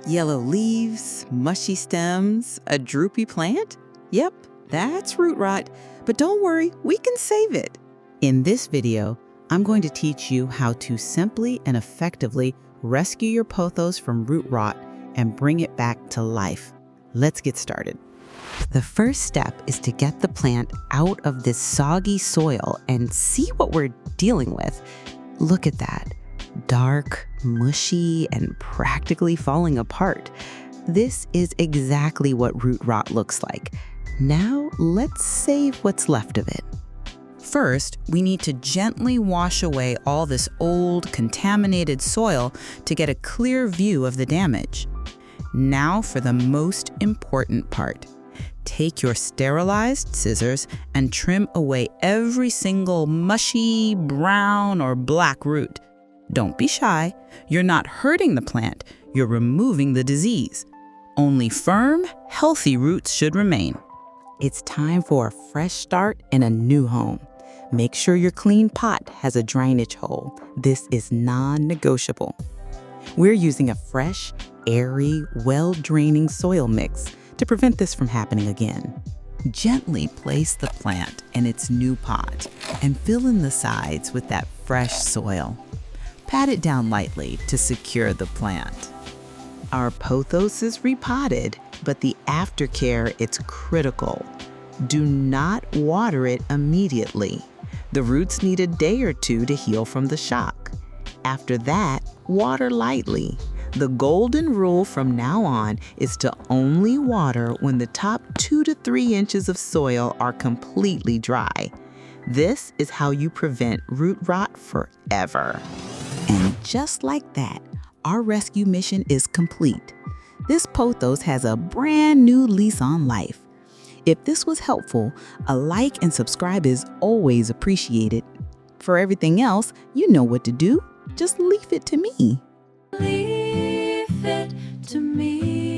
Yellow leaves, mushy stems, a droopy plant? Yep, that's root rot. But don't worry, we can save it. In this video, I'm going to teach you how to simply and effectively rescue your pothos from root rot and bring it back to life. Let's get started. The first step is to get the plant out of this soggy soil and see what we're dealing with. Look at that. Dark, mushy, and practically falling apart. This is exactly what root rot looks like. Now, let's save what's left of it. First, we need to gently wash away all this old, contaminated soil to get a clear view of the damage. Now for the most important part. Take your sterilized scissors and trim away every single mushy, brown, or black root. Don't be shy. You're not hurting the plant. You're removing the disease. Only firm, healthy roots should remain. It's time for a fresh start in a new home. Make sure your clean pot has a drainage hole. This is non-negotiable. We're using a fresh, airy, well-draining soil mix to prevent this from happening again. Gently place the plant in its new pot and fill in the sides with that fresh soil. Pat it down lightly to secure the plant. Our pothos is repotted, but the aftercare is critical. Do not water it immediately. The roots need a day or two to heal from the shock. After that, water lightly. The golden rule from now on is to only water when the top 2 to 3 inches of soil are completely dry. This is how you prevent root rot forever. And just like that, our rescue mission is complete. This pothos has a brand new lease on life. If this was helpful, a like and subscribe is always appreciated. For everything else, you know what to do. Just leave it to me. Leave it to me.